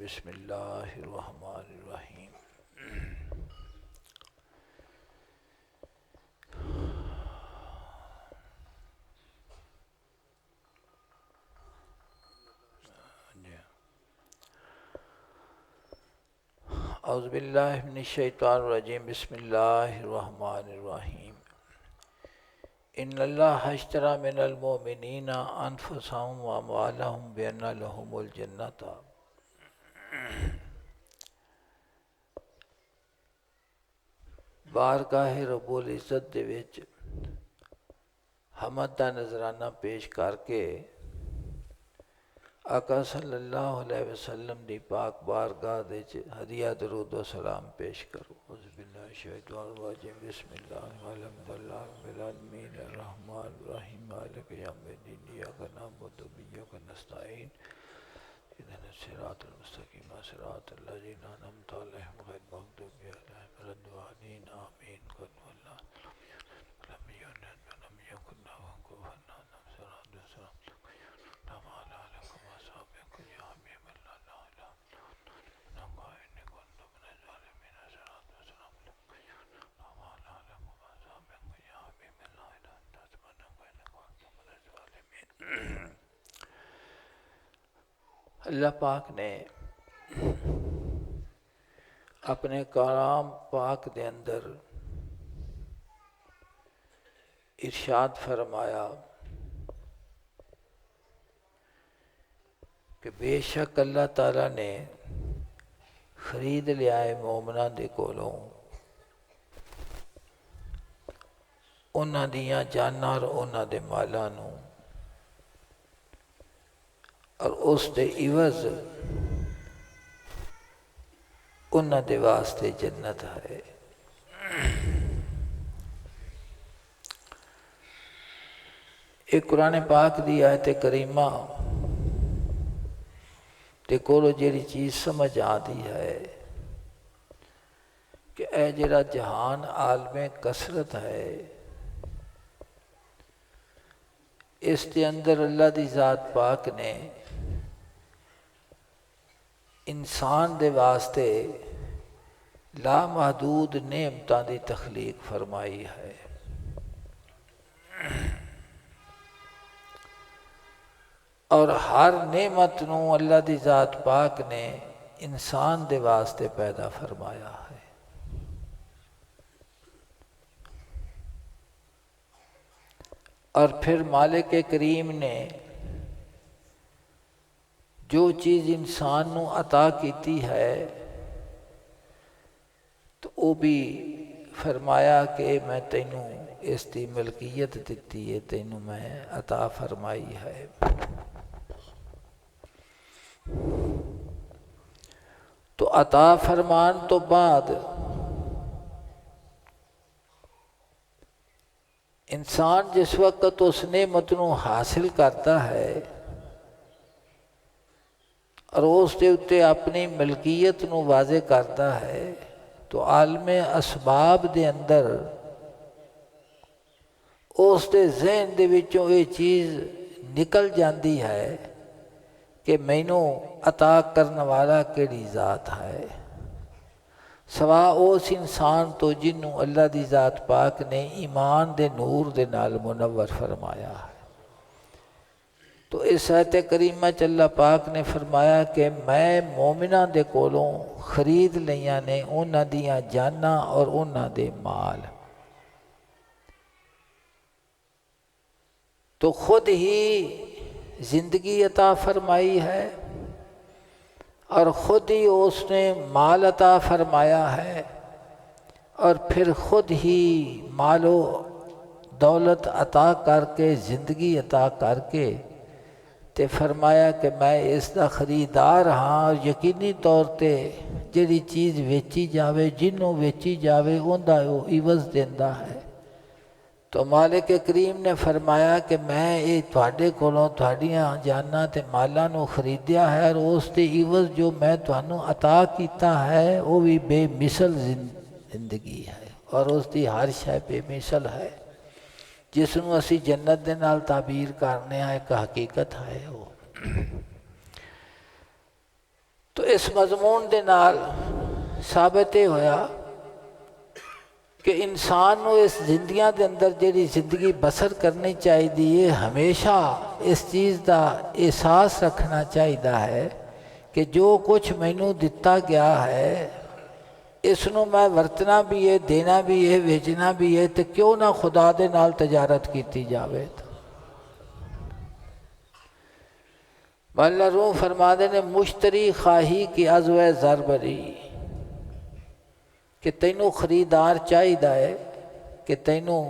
بسم اللہ الرحمن الرحیم۔ اعوذ باللہ من الشیطان الرجیم، بسم اللہ الرحمن الرحیم۔ ان اللہ اشتری من المؤمنین انفسهم واموالهم بان لهم الجنۃ۔ بارگاہ رب العزت دے وچ حمد دا نذرانہ پیش کر کے آقا صلی اللہ علیہ وسلم دی پاک بارگاہ دے ہدیہ درود و سلام پیش کرو۔ اعوذ باللہ من الشیطان الرجیم، بسم اللہ الحمد للہ رب العالمین الرحمن الرحیم مالک یوم الدین، ایاک نعبد و ایاک نستعین، اهدنا الصراط المستقیم صراط الذین انعمت علیہم غیر المغضوب علیہم ولا الضالین آمین۔ قل هو اللہ لم یلد ولم یکن له کفوا احد، صراط الصراط اللہ پاک نے اپنے کلام پاک دے اندر ارشاد فرمایا کہ بے شک اللہ تعالیٰ نے خرید لیا ہے مومناں دے کولوں انہاں دیاں جاناں اور انہاں دے مالاں نوں، اور اس دے عوض انہاں دے واسطے جنت ہے۔ ایک قرآن پاک دی آیت کریمہ تے کولو جیڑی چیز سمجھ آتی ہے کہ اے جڑا جہان عالم کثرت ہے، اس کے اندر اللہ دی ذات پاک نے انسان دے واسطے لامحدود نعمتاں دی تخلیق فرمائی ہے۔ اور ہر نعمت نو اللہ دی ذات پاک نے انسان دے واسطے پیدا فرمایا ہے۔ اور پھر مالک کریم نے جو چیز انسان نو عطا کیتی ہے تو وہ بھی فرمایا کہ میں تینوں اس دی ملکیت دیتی ہے، تینوں میں عطا فرمائی ہے۔ تو عطا فرمان تو بعد انسان جس وقت اس نعمت نو حاصل کرتا ہے اور اس دے اتے اپنی ملکیت نو واضح کرتا ہے تو عالم اسباب دے اندر اس دے ذہن دے وچوں یہ چیز نکل جاندی ہے کہ مینوں عطا کرنے والا کیڑی ذات ہے، سوا اس انسان تو جنوں اللہ دی ذات پاک نے ایمان دے نور دے نال منور فرمایا ہے۔ تو اس آیت کریمہ چ اللہ پاک نے فرمایا کہ میں مومناں دے کولوں خرید لیاں نے انہاں دیاں جاناں اور انہاں دے مال، تو خود ہی زندگی عطا فرمائی ہے اور خود ہی اس نے مال عطا فرمایا ہے، اور پھر خود ہی مال و دولت عطا کر کے زندگی عطا کر کے تے فرمایا کہ میں اس دا خریدار ہاں، اور یقینی طور تے جڑی چیز ویچی جاوے جنوں ویچی جاوے اوندا وہ عوض دیندا ہے۔ تو مالک کریم نے فرمایا کہ میں یہ تواڈے کولوں تواڈیاں جاناں تے مالاں نو خریدیا ہے، اور اس دے عوض جو میں تانوں عطا کیتا ہے وہ بھی بے مثل زندگی ہے، اور اس دی ہر شے بے مثل ہے، جس نو اسی جنت دے نال تعبیر کرنے ہیں، ایک حقیقت ہے وہ۔ تو اس مضمون دے نال ثابت یہ ہویا کہ انسان نو اس زندگیاں دے اندر جیڑی زندگی بسر کرنی چاہیے ہمیشہ اس چیز دا احساس رکھنا چاہیے ہے کہ جو کچھ مینوں دتا گیا ہے اس نو میں ورتنا بھی ہے، دینا بھی ہے، بھیجنا بھی ہے، تو کیوں نہ خدا دے نال تجارت کیتی جاوے۔ مولانا روم فرما دے نے مشتری خواہی کی عزو زر بری، کہ تینوں خریدار چاہیے ہے کہ تینوں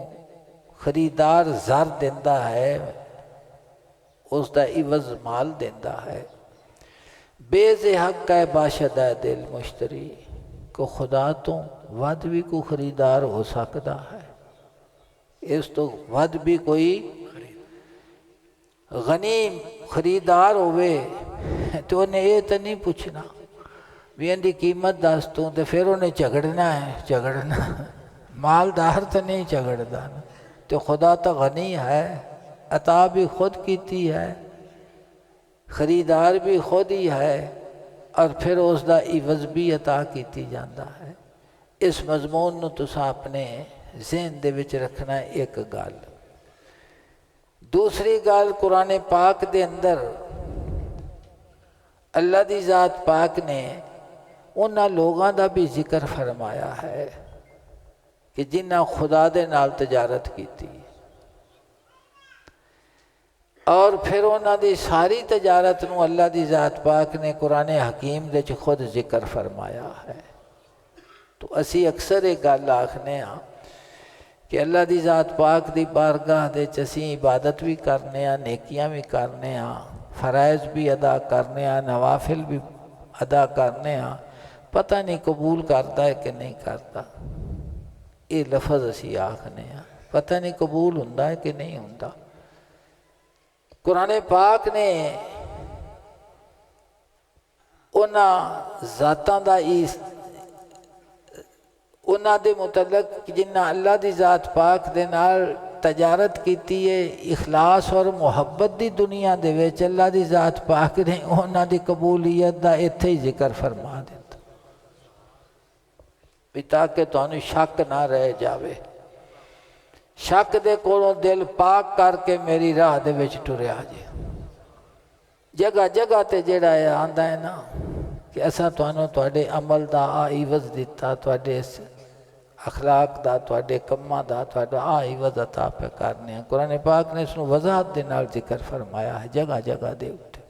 خریدار زر دیندہ ہے، اس دا عوض مال دیندہ ہے۔ بے حق ہے باشد ہے دل مشتری، کو خدا تو ود بھی کوئی خریدار ہو سکتا ہے، اس تو ود بھی کوئی غنی خریدار ہوئے تو انہیں یہ تو نہیں پوچھنا بھی ان کی قیمت دس تو پھر انہیں جھگڑنا ہے، جھگڑنا مالدار تو نہیں جھگڑتا، تو خدا تو غنی ہے، عطا بھی خود کیتی ہے، خریدار بھی خود ہی ہے، اور پھر اس دا عوض بھی عطا کیتی جاندہ ہے۔ اس مضمون نو تساں اپنے ذہن دے وچ رکھنا ہے۔ ایک گل دوسری گل قرآن پاک دے اندر اللہ دی ذات پاک نے انہاں لوگاں دا بھی ذکر فرمایا ہے کہ جنہاں خدا دے نال تجارت کیتی، اور پھر انہاں دی ساری تجارت نو اللہ دی ذات پاک نے قرآن حکیم دے خود ذکر فرمایا ہے۔ تو اسی اکثر ایک گل آکھنے ہاں کہ اللہ دی ذات پاک دی بارگاہ دے اسی عبادت بھی کرنے ہاں، نیکیاں بھی کرنے ہاں، فرائض بھی ادا کرنے ہاں، نوافل بھی ادا کرنے ہاں، پتہ نہیں قبول کرتا ہے کہ نہیں کرتا۔ یہ لفظ اسی آکھنے ہاں، پتہ نہیں قبول ہوندا ہے کہ نہیں ہوندا۔ قرآن پاک نے انہاں ذاتاں دا انہاں دے متعلق جنہاں اللہ دی ذات پاک دے نال تجارت کیتی ہے، اخلاص اور محبت دی دنیا دے وچ اللہ دی ذات پاک نے انہاں دی قبولیت دا ایتھے ہی ذکر فرما دیتا بھی تاکہ تانوں شک نہ رہ جاوے، شک دے کولوں دل پاک کر کے میری راہ دے وچ ٹریا جے۔ جگہ جگہ تے جڑا ہے آندا ہے نا کہ اساں تانوں تواڈے عمل دا عوض دیتا، تواڈے اخلاق دا، تواڈے کماں دا تواڈا عوض عطا پہ کرنے ہیں۔ قرآن پاک نے اس نو وضاحت دے نال ذکر فرمایا ہے جگہ جگہ دے اٹھے۔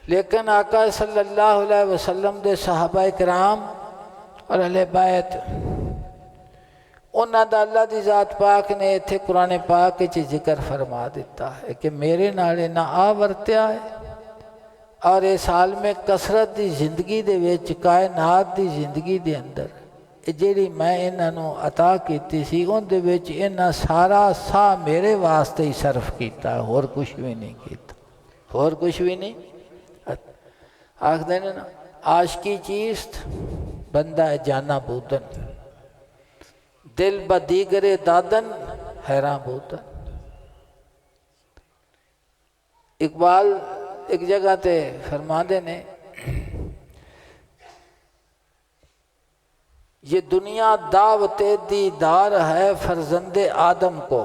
لیکن آقا صلی اللہ علیہ وسلم دے صحابہ کرام اور اہل بیت انہاں دا اللہ دی ذات پاک نے اتھے قرآن پاک چ ذکر فرما دیتا ہے کہ میرے نالے نہ ورتیا ہے، اور اس حال میں کثرت دی زندگی دے وچ کائنات دی زندگی دے اندر جیڑی میں انہاں نو عطا کیتی سی ان دے وچ انہاں سارا سا میرے واسطے ہی صرف کیتا، اور کچھ بھی نہیں کیتا، اور کچھ بھی نہیں۔ آکھ دینا نا عاشقی چیست بندہ جانا بودن، دل بدیگر دادن حیران بودن۔ اقبال ایک جگہ تے فرما دے نے یہ دنیا دعوت دیدار ہے فرزند آدم کو،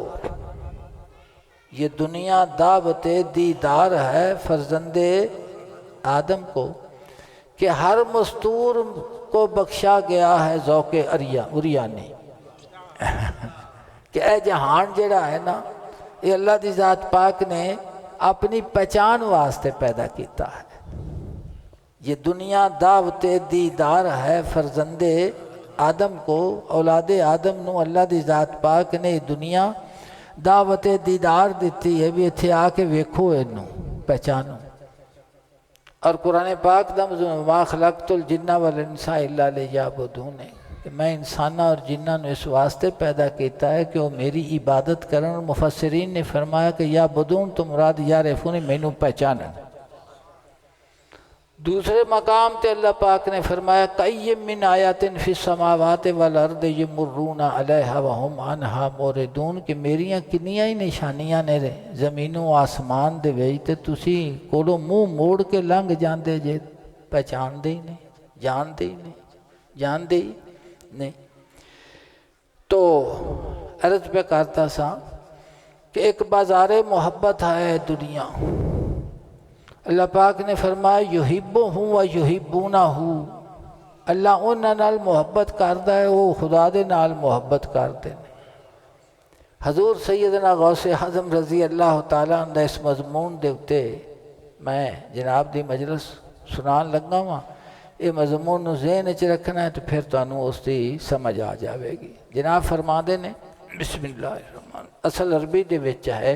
یہ دنیا دعوت دیدار ہے فرزند آدم کو، کہ ہر مستور کو بخشا گیا ہے ذوق عریانی۔ کہ اے جہان جڑا ہے نا یہ اللہ دی ذات پاک نے اپنی پہچان واسطے پیدا کیتا ہے۔ یہ دنیا دعوت دیدار ہے فرزند آدم کو، اولاد آدم نو اللہ دی ذات پاک نے دنیا دعوت دیدار دیتی ہے بھی اتھے آ کے ویکھو انہوں پہچانو۔ اور قرآن پاک دا مضمون ما خلقت الجن والانس الا لیعبدون ہے کہ میں انسانہ اور جنہ نو اس واسطے پیدا کیتا ہے کہ وہ میری عبادت کرن۔ اور مفسرین نے فرمایا کہ یا بدون تو مراد یعرفون مینوں پہچانن۔ دوسرے مقام تے اللہ پاک نے فرمایا کَأَيٍّ مِّنْ آیَاتٍ فِي السَّمَاوَاتِ وَالْأَرْضِ يَمُرُّونَ عَلَيْهَا وَهُمْ عَنْهَا مُعْرِضُونَ کہ میریاں کنیاں ہی نشانیاں نے زمین و آسمان دے وچ تے تسی کولوں منہ موڑ کے لنگ جاندے جے، پہچاندے ہی نہیں، جانتے ہی نہیں، جانتے ہی نہیں۔ تو عرض پہ کرتا سا کہ ایک بازار محبت ہے دنیا۔ اللہ پاک نے فرمایا یحبہم و یحبونہ، اللہ انہاں نال محبت کردا ہے، وہ خدا دے نال محبت کردے نے۔ حضور سیدنا غوث اعظم رضی اللہ تعالیٰ عنہ اس مضمون دے اتے میں جناب دی مجلس سنان لگا ہاں، یہ مضمون نو ذہن وچ رکھنا ہے تو پھر تانوں اس دی سمجھ آ جاوے گی۔ جناب فرماندے نے بسم اللہ الرحمن، اصل عربی دے وچ ہے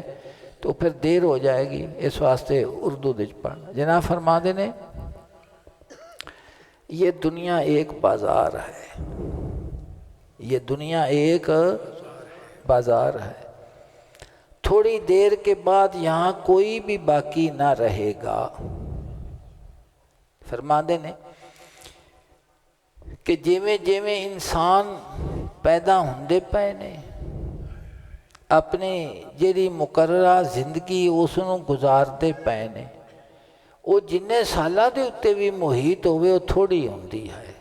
تو پھر دیر ہو جائے گی، اس واسطے اردو دے پڑھنا۔ جناب فرماندے نے یہ دنیا ایک بازار ہے، یہ دنیا ایک بازار ہے، تھوڑی دیر کے بعد یہاں کوئی بھی باقی نہ رہے گا۔ فرماندے نے کہ جیویں جیویں انسان پیدا ہوندے پے نے، اپنی جیڑی مقررہ زندگی اس نوں گزارتے پے نے، وہ جننے سالہ دے اتے بھی محیط ہوئے وہ تھوڑی ہوندی ہے۔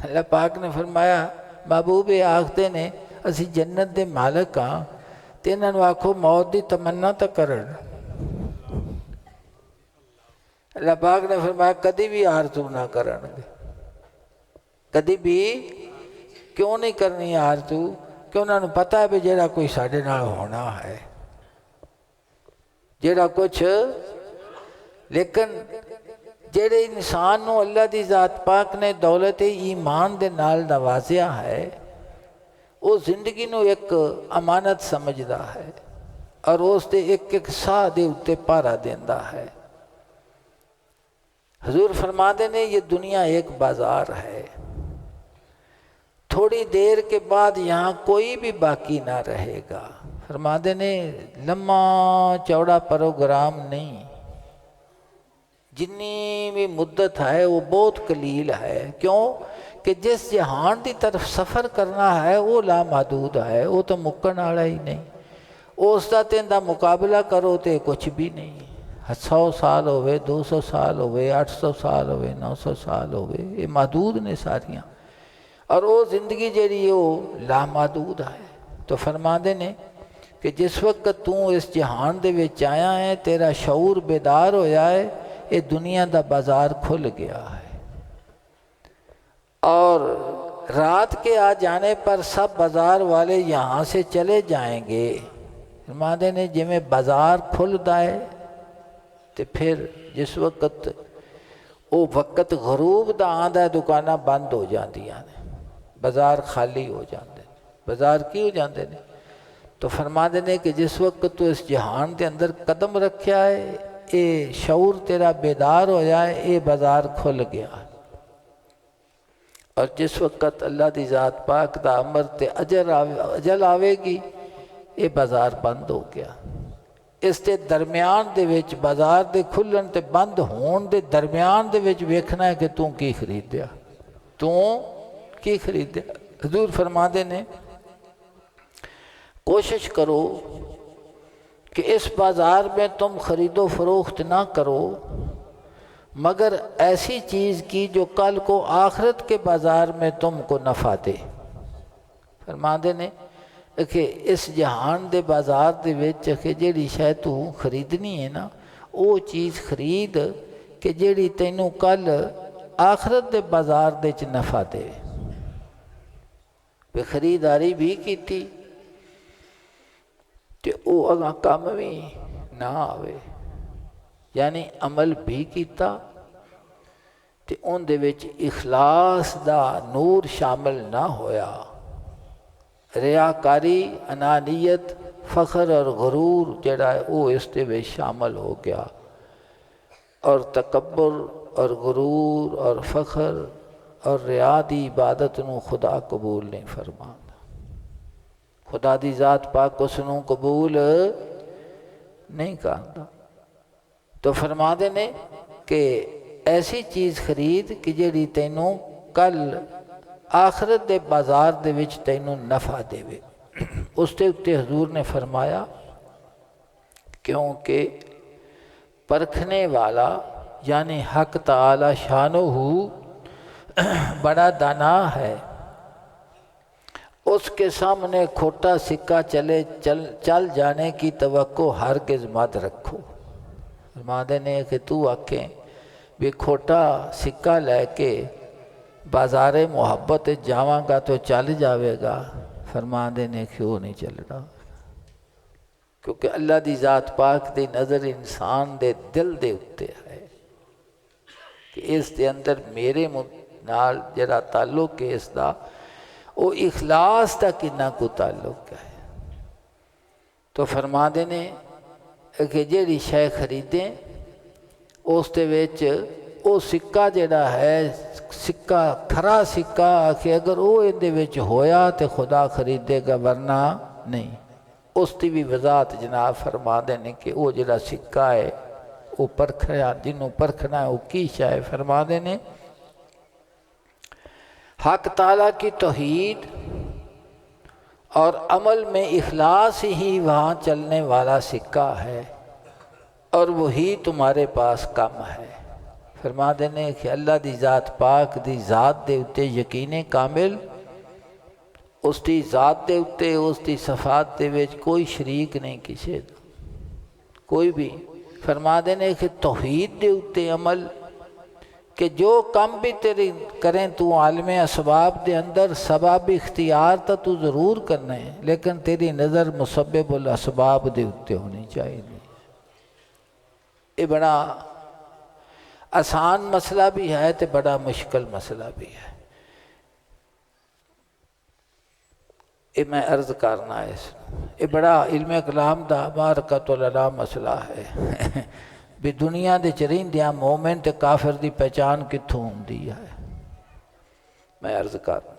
اللہ پاک نے فرمایا محبوب آکھتے نے اسی جنت دے مالک ہاں تے انہاں نوں آکھو موت دی تمنا تا کرن۔ اللہ پاک نے فرمایا کدی بھی آرزو نہ کرن گے، کدی بھی کیوں نہیں کرنی آرزو، کہ انہوں نے پتہ ہے بھی جیڑا کوئی ساڑھے نال ہونا ہے، جیڑا کچھ، لیکن جیڑے انسان نو اللہ دی ذات پاک نے دولت ایمان دے نال نوازیا ہے، وہ زندگی نو ایک امانت سمجھدا ہے اور اس دے ایک ایک ساہ دے اتے پارا دیندا ہے۔ حضور فرماتے نے یہ دنیا ایک بازار ہے، تھوڑی دیر کے بعد یہاں کوئی بھی باقی نہ رہے گا۔ فرماتے نے لمحہ چوڑا پروگرام نہیں، جنی بھی مدت ہے وہ بہت قلیل ہے۔ کیوں کہ جس جہان دی طرف سفر کرنا ہے وہ لامحدود ہے، وہ تو مکن والا ہی نہیں، اس دا تین دا مقابلہ کرو تے کچھ بھی نہیں۔ 100 سال ہوئے، 200 سال ہوئے، 800 سال ہوئے، 900 سال ہوئے، یہ محدود نے ساریاں، اور وہ زندگی جیڑی وہ لامحدود ہے۔ تو فرماندے نے کہ جس وقت تو اس جہان دے وچ آیا ہے، تیرا شعور بیدار ہویا ہے، یہ دنیا دا بازار کھل گیا ہے، اور رات کے آ جانے پر سب بازار والے یہاں سے چلے جائیں گے۔ فرماندے نے جی میں بازار کھلدا ہے تو پھر جس وقت وہ وقت غروب دا آندا ہے دکانہ بند ہو جاندیاں نے، بازار خالی ہو جاندے، بازار کی ہو جاندے نے۔ تو فرماندے نے کہ جس وقت تو اس جہان دے اندر قدم رکھیا ہے، اے شعور تیرا بیدار ہو جائے، اے بازار کھل گیا، اور جس وقت اللہ دی ذات پاک دا امر تے اجل آوے گی، اے بازار بند ہو گیا۔ اس دے درمیان دے وچ بازار دے کھلن تے بند ہون دے درمیان دے وچ ویکھنا ہے کہ تو کی خریدیا، تو کی خریدیا۔ حضور فرماندے نے کوشش کرو کہ اس بازار میں تم خرید و فروخت نہ کرو مگر ایسی چیز کی جو کل کو آخرت کے بازار میں تم کو نفع دے۔ فرماندے نے کہ اس جہان دے بازار دے وچ کہ جیڑی شے تو خریدنی ہے نا، وہ چیز خرید کہ جیڑی تینوں کل آخرت دے بازار دے چ نفع دے۔ پہ خریداری بھی کیتی تے او اگاں کام بھی نہ آوے، یعنی عمل بھی کیتا تے ان دے وچ اخلاص دا نور شامل نہ ہویا، ریاکاری، انانیت، فخر اور غرور جڑا ہے وہ اس دے وچ شامل ہو گیا، اور تکبر اور غرور اور فخر اور ریا دی عبادت نو خدا قبول نہیں فرماندا، خدا دی ذات پاک اس نو قبول نہیں کردا۔ تو فرماندے نے کہ ایسی چیز خرید کہ جیڑی تینوں کل آخرت دے بازار دے وچ تینوں نفع دے وے۔ اس تے اتے حضور نے فرمایا کیونکہ پرکھنے والا یعنی حق تعالی شانہ بڑا دانا ہے، اس کے سامنے کھوٹا سکہ چل جانے کی توقع ہرگز مت رکھو۔ فرماتے نے کہ تو آکھیں بھی کھوٹا سکہ لے کے بازار محبت جاواں گا تو چل جاوے گا، فرماتے نے کیوں نہیں چل رہا؟ کیونکہ اللہ دی ذات پاک دی نظر انسان دے دل دے اتے ہے کہ اس دے اندر میرے نال جڑا تعلق ہے اس دا وہ اخلاص دا کنا کو تعلق ہے۔ تو فرماتے نے کہ جیڑی شے خریدیں اس دے وچ وہ سکہ جڑا ہے سکہ کھرا سکہ کہ اگر وہ اندے وچ ہویا تو خدا خریدے گا ورنہ نہیں۔ اس دی بھی وضاحت جناب فرماتے ہیں کہ وہ جڑا سکہ ہے وہ پرکھنا جنہوں پرکھنا ہے وہ کی شے ہے۔ فرماتے ہیں حق تعالیٰ کی توحید اور عمل میں اخلاص ہی وہاں چلنے والا سکہ ہے اور وہی تمہارے پاس کم ہے۔ فرماتے ہیں کہ اللہ دی ذات پاک دی ذات دے اتے یقین کامل، اس دی ذات دے اتے اس دی صفات دے وچ کوئی شریک نہیں کسی دا کوئی بھی۔ فرماتے ہیں کہ توحید دے اتے عمل کہ جو کم بھی تیری کریں تو عالم اسباب دے اندر سبب اختیار تو ضرور کرنا ہے لیکن تیری نظر مسبب الاسباب دے اتے ہونی چاہیے۔ یہ بڑا آسان مسئلہ بھی ہے تو بڑا مشکل مسئلہ بھی ہے۔ یہ میں عرض کرنا ہے یہ بڑا علم کلام دا معرکۃ العلام مسئلہ ہے بھی دنیا دے چرندیاں مومن تے کافر دی پہچان کتھوں ہوندی ہے۔ میں عرض کرنا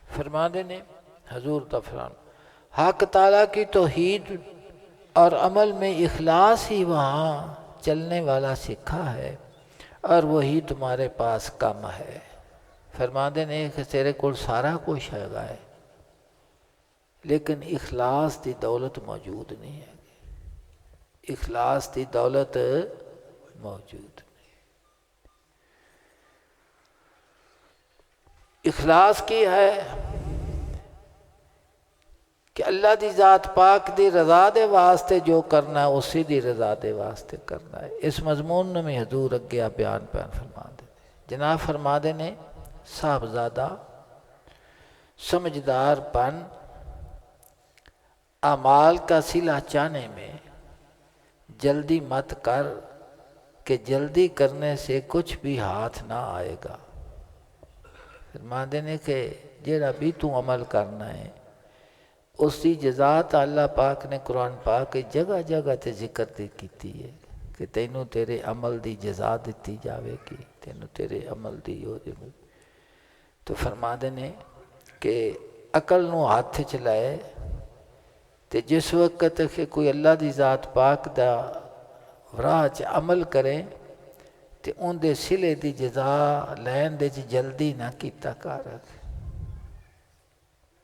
فرماتے ہیں حضور تفران حق تعالیٰ کی توحید اور عمل میں اخلاص ہی وہاں چلنے والا سکہ ہے اور وہی تمہارے پاس کم ہے۔ فرماتے ہیں کہ تیرے کو سارا کچھ ہے لیکن اخلاص دی دولت موجود نہیں ہے، اخلاص دی دولت موجود نہیں۔ اخلاص کی ہے کہ اللہ دی ذات پاک دی رضا دے واسطے جو کرنا ہے اسی دی رضا دے واسطے کرنا ہے۔ اس مضمون میں حضور اگے بیان فرما دے جناب فرما دے نے صاحبزادہ سمجھدار بن، اعمال کا صلہ چاہنے میں جلدی مت کر کہ جلدی کرنے سے کچھ بھی ہاتھ نہ آئے گا۔ فرما دے نے کہ جیڑا بھی تو عمل کرنا ہے اس کی جزا اللہ پاک نے قرآن پاک کی جگہ جگہ تے ذکر کیتی ہے کہ تینوں تیرے عمل دی جزا دیتی جاوے گی، تینوں تیرے عمل دی ہو جائے۔ تو فرما دے نے کہ عقل نو ہاتھ چ لائے تے جس وقت کہ کوئی اللہ دی ذات پاک دا راہ چ عمل کرے تے ان دے صلے دی جزا لین دے جلدی نہ کیتا کر۔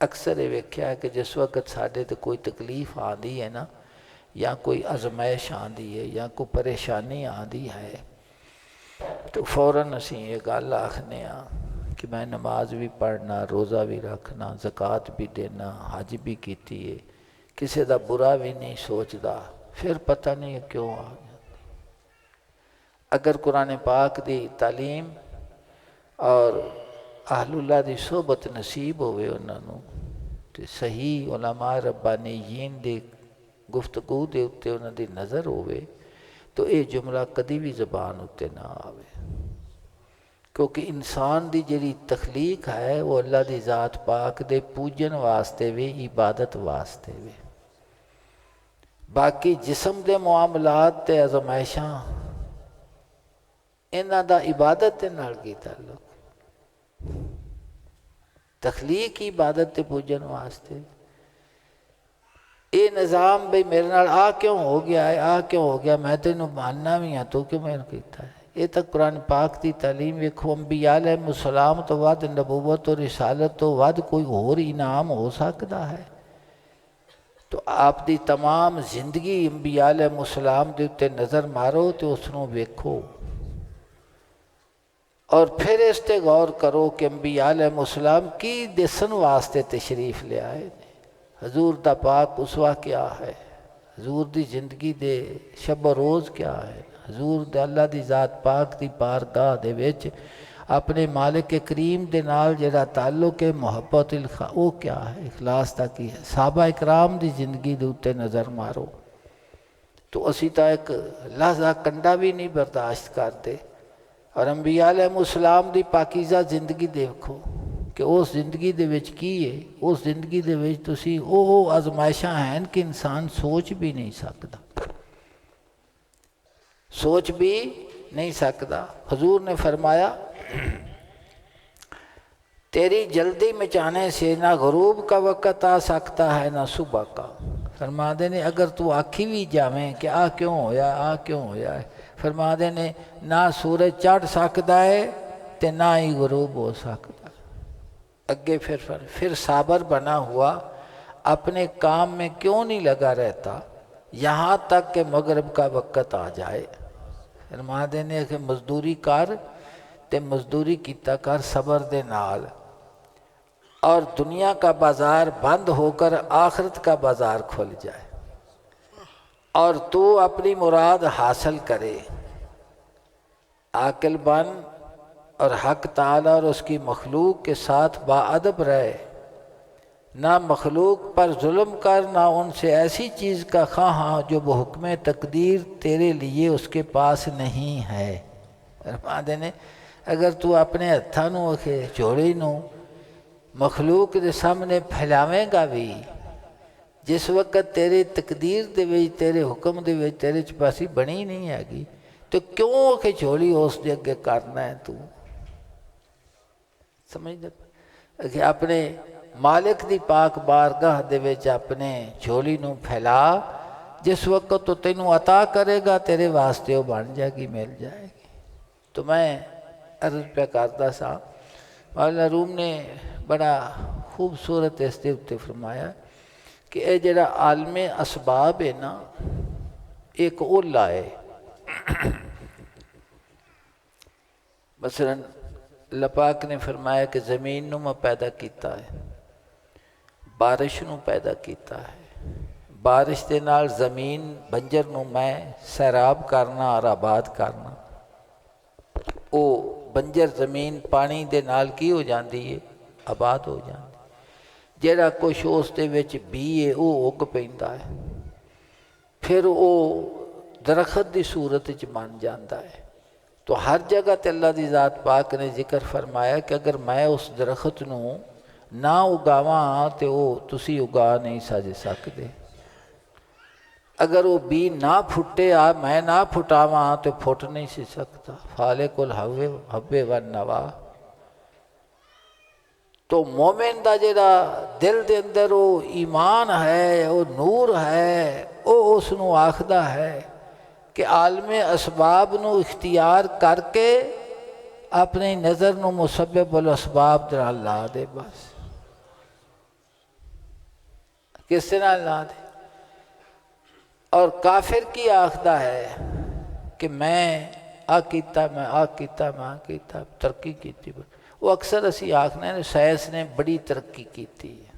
اکثر یہ ویکھیا ہے کہ جس وقت ساڈے تے کوئی تکلیف آندی ہے نا، یا کوئی آزمائش آندی ہے یا کوئی پریشانی آندی ہے تو فوراً اسی یہ گل آکھنے ہاں کہ میں نماز بھی پڑھنا، روزہ بھی رکھنا، زکوٰۃ بھی دینا، حج بھی کیتی ہے، کسی دا برا بھی نہیں سوچدا، پھر پتہ نہیں کیوں آ جاتی۔ اگر قرآن پاک دی تعلیم اور اہل اللہ دی صحبت نصیب ہوئے انہاں نوں تے صحیح علماء ربانیین دی گفتگو دے اتے انہاں دی نظر ہوئے تو یہ جملہ کدی بھی زبان اتے نہ آوے، کیونکہ انسان دی جڑی تخلیق ہے وہ اللہ دی ذات پاک دے پوجن واسطے وے، عبادت واسطے وے۔ باقی جسم دے معاملات تے آزمائشاں انہاں دا عبادت دے نال کی تعلق، تخلیق کی عبادت تے پوجن واسطے۔ یہ نظام بھئی میرے نال آ کیوں ہو گیا ہے، آ کیوں ہو گیا، میں تینوں ماننا بھی ہاں تو کیوں میں نے کیتا ہے۔ یہ تک قرآن پاک دی تعلیم ویکھو، انبیاء علیہ السلام تو ود نبوت و رسالت تو ود کوئی اور انعام ہو سکتا ہے؟ تو آپ دی تمام زندگی انبیاء علیہ السلام دے اتے نظر مارو تو اس نوں ویکھو، اور پھر اس تے غور کرو کہ انبیاء علیہ السلام کی دسن واسطے تشریف لے آئے نے۔ حضور دا پاک اسوہ کیا ہے، حضور دی زندگی دے شب و روز کیا ہے، حضور دے اللہ دی ذات پاک دی بارگاہ دے وچ اپنے مالک کریم دے نال جڑا تعلق ہے محبت وہ کیا ہے، اخلاص دا کی ہے۔ صحابہ اکرام دی زندگی دے اتے نظر مارو تو اسی تا ایک لحظہ کنڈا بھی نہیں برداشت کرتے، اور انبیاء علیہ السلام دی پاکیزہ زندگی دیکھو کہ اس زندگی دے وچ کی ہے، اس زندگی دے وچ تسی وہ آزمائشاں ہیں کہ انسان سوچ بھی نہیں سکتا، سوچ بھی نہیں سکتا۔ حضور نے فرمایا تیری جلدی مچانے سے نہ غروب کا وقت آ سکتا ہے نہ صبح کا۔ فرما دے نے اگر تو آکھی بھی جاویں کہ آ کیوں ہویا، آ کیوں ہویا ہے، فرما دے نے نہ سورج چڑھ سکتا ہے تے نہ ہی غروب ہو سکتا۔ اگے پھر صابر بنا ہوا اپنے کام میں کیوں نہیں لگا رہتا یہاں تک کہ مغرب کا وقت آ جائے۔ فرما دے نے کہ مزدوری کر تے مزدوری کیتا کر صبر دے نال، اور دنیا کا بازار بند ہو کر آخرت کا بازار کھل جائے، اور تو اپنی مراد حاصل کرے، عاقل بن اور حق تعالی اور اس کی مخلوق کے ساتھ باادب رہے، نہ مخلوق پر ظلم کر، نہ ان سے ایسی چیز کا خواہاں جو بحکم تقدیر تیرے لیے اس کے پاس نہیں ہے۔ فرما دینے اگر تو اپنے ہتھاں نوں جوڑی نوں مخلوق دے سامنے پھیلاویں گا بھی، جس وقت تیرے تقدیر دے وچ تیرے حکم دے وچ تیرے چپاسی بنی نہیں ہے گی تو کیوں کہ جھولی اس دے اگے کرنا ہے تو سمجھ دے کہ اپنے مالک دی پاک بارگاہ دے وچ اپنے جھولی نوں پھیلا، جس وقت تو تینوں عطا کرے گا تیرے واسطے وہ بن جائے گی، مل جائے گی۔ تو میں عرض پہ کرتا سا مولانا روم نے بڑا خوبصورت اس دے اتے فرمایا کہ اے جڑا عالم اسباب ہے نا ایک اولا ہے۔ مثلا اللہ پاک نے فرمایا کہ زمین نو میں پیدا کیتا ہے، بارش نو پیدا کیتا ہے، بارش دے نال زمین بنجر نو میں سیراب کرنا اور آباد کرنا، او بنجر زمین پانی دے نال کی ہو جاندی ہے؟ آباد ہو جاندی۔ جیڑا کچھ اس دے وچ بی ہے وہ اگ پیندا ہے، پھر وہ درخت دی صورت وچ بن جاندا ہے۔ تو ہر جگہ تے اللہ دی ذات پاک نے ذکر فرمایا کہ اگر میں اس درخت نو نہ اگاواں تے وہ تسی اگا نہیں سکدے، اگر وہ بی نہ پھٹے میں نہ پھٹاواں تو پھٹ نہیں سی سکتا۔ خالق الحب والنوا۔ تو مومن دا جڑا دل دے اندر وہ ایمان ہے، وہ نور ہے، وہ اس نو آکھدا ہے کہ عالم اسباب نو اختیار کر کے اپنی نظر نو مسبب الاسباب دے نال لا دے۔ بس کس طرح لا دے؟ اور کافر کی آکھدا ہے کہ میں کیتا ترقی کیتی۔ وہ اکثر اسی آکھنا ہے سائنس نے بڑی ترقی کیتی ہے،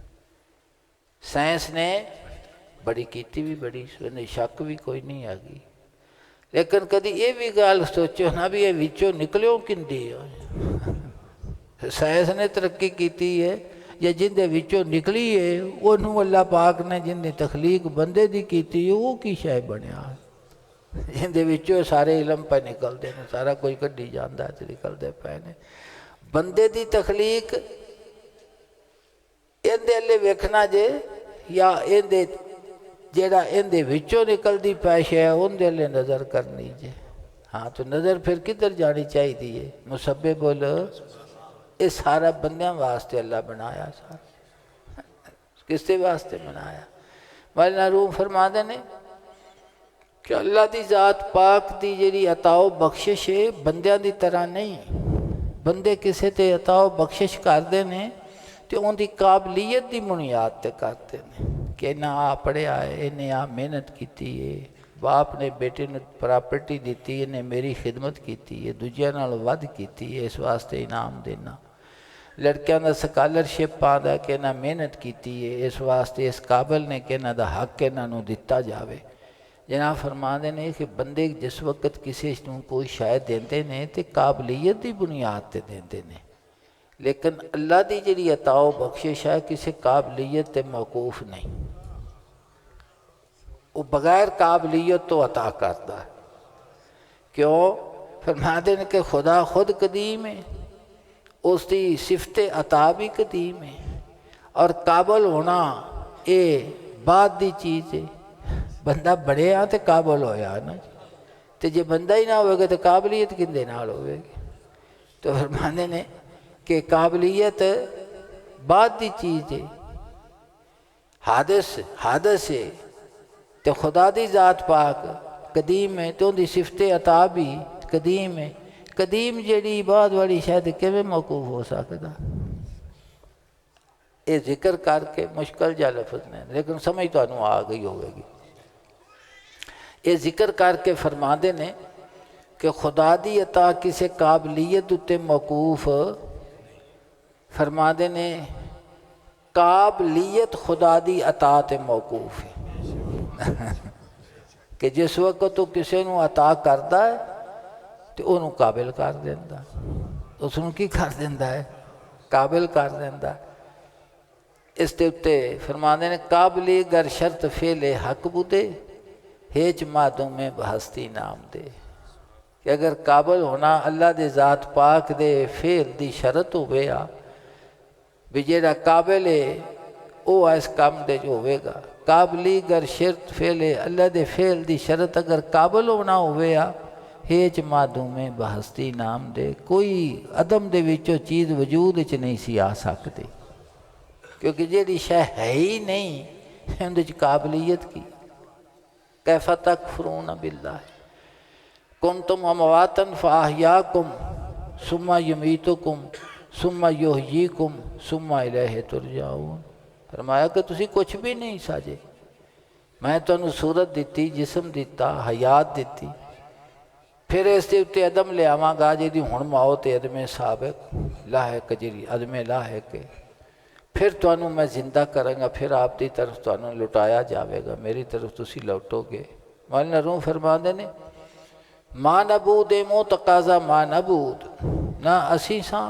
سائنس نے بڑی کیتی بھی بڑی، شک بھی کوئی نہیں آگی، لیکن کدی یہ بھی گل سوچو نا بھی یہ وچوں نکلیوں کندی ہے؟ سائنس نے ترقی کیتی ہے یا جن دے وچوں نکلی ہے انہوں اللہ پاک نے جن نے تخلیق بندے دی کیتی ہے وہ کی شے بنیا ہے؟ جن دے وچوں سارے علم پہ نکلتے ہیں، سارا کوئی کڈی جاندا ہے تو نکلتے پے نے۔ بندے دی تخلیق ان دے اللہ ویکھنا جے یا ان دے جیڑا ان دے وچوں نکل دی پیش ہے ان دے لئے نظر کرنی جے؟ ہاں تو نظر پھر کدھر جانی چاہی دیئے؟ مسبب یہ سارا بندیاں واسطے اللہ بنایا، سارا کس دے واسطے بنایا؟ مولانا روم فرما دے نے کہ اللہ دی ذات پاک دی جیڑی عطا و بخشش ہے بندیاں دی طرح نہیں۔ بندے کسے تے عطا و بخشش کردے نے تو ان دی قابلیت دی بنیاد تے کرتے ہیں کہ انہاں پڑھیا ہے، انہیں محنت کیتی ہے، باپ نے بیٹے نے پراپرٹی دیتی، انہیں میری خدمت کیتی ہے، دوجیاں نال ود کیتی ہے، اس واسطے انعام دینا۔ لڑکیاں دا سکالرشپ پاندا ہے کہ انہاں محنت کیتی ہے، اس واسطے اس قابل نے کہ انہاں دا حق انہاں نو دتا جاوے۔ جناب فرما دے نے کہ بندے جس وقت کسی نو کوئی شاید دیندے نے تے قابلیت دی بنیاد تے دیندے نے، لیکن اللہ دی جڑی عطا و بخشش ہے کسی قابلیت تے موقوف نہیں، وہ بغیر قابلیت تو عطا کرتا ہے۔ کیوں؟ فرما دے نے کہ خدا خود قدیم ہے، اس دی صفت عطا بھی قدیم ہے، اور قابل ہونا یہ بعد دی چیز ہے۔ بندہ بڑے ہاں تے قابل ہویا نا، تے جے بندہ ہی نہ ہوئے گا تو قابلیت کندے نال ہوئے گی؟ تو فرمانے نے کہ قابلیت بعد دی چیز ہے، حادث ہے، تے خدا دی ذات پاک قدیم ہے تو ان دی صفت عطا بھی قدیم ہے۔ قدیم جیڑی بعد والی شاید کیویں موقوف ہو سکتا؟ یہ ذکر کر کے مشکل جا لفظ نے لیکن سمجھ تو انہوں آ گئی ہوئے گی۔ یہ ذکر کر کے فرما دے نے کہ خدا دی عطا کسی قابلیت تے موقوف، فرما دے نے قابلیت خدا دی عطا تے موقوف ہے کہ جس وقت تو کسی نو عطا کردا ہے تو انہوں قابل کر دیندا، اس نو کی کر دیندا ہے؟ قابل کر دیندا۔ اس تے اتے فرما دے نے قابلی گر شرط فعل حق بودے ہیچ مادوں میں بہستی نام دے، کہ اگر قابل ہونا اللہ دے ذات پاک دے فعل دی شرط ہوئے گا بھی جیڑا قابل ہے وہ اس کام دے جو ہوئے گا۔ قابلی گر شرط فعل اللہ دے فعل دی شرط اگر قابل ہونا ہوئے گا ہیچ مادوں میں بہستی نام دے، کوئی عدم دے وچوں چیز وجود وچ نہیں سی آ سکتی، کیونکہ جیڑی شے ہے ہی نہیں اندے وچ قابلیت کی۔ کیف تکفرون باللہ کنتم امواتا فاحیاکم ثم یمیتکم ثم یحییکم ثم الیہ ترجعون۔ فرمایا کہ تسی کچھ بھی نہیں ساجے، میں تانوں صورت دیتی، جسم دیتا، حیات دیتی، پھر اس دے اتے عدم لے آواں گا جی ہن موت عدم سابق لاحق جی عدم لاحق ہے، پھر تانوں میں زندہ کروں گا، پھر آپ دی طرف تانوں لٹایا جاوے گا، میری طرف تسی لوٹو گے۔ مولانا روم فرماندے نے ماں نبود مو تقاضا ماں نبود، نہ اسی ساں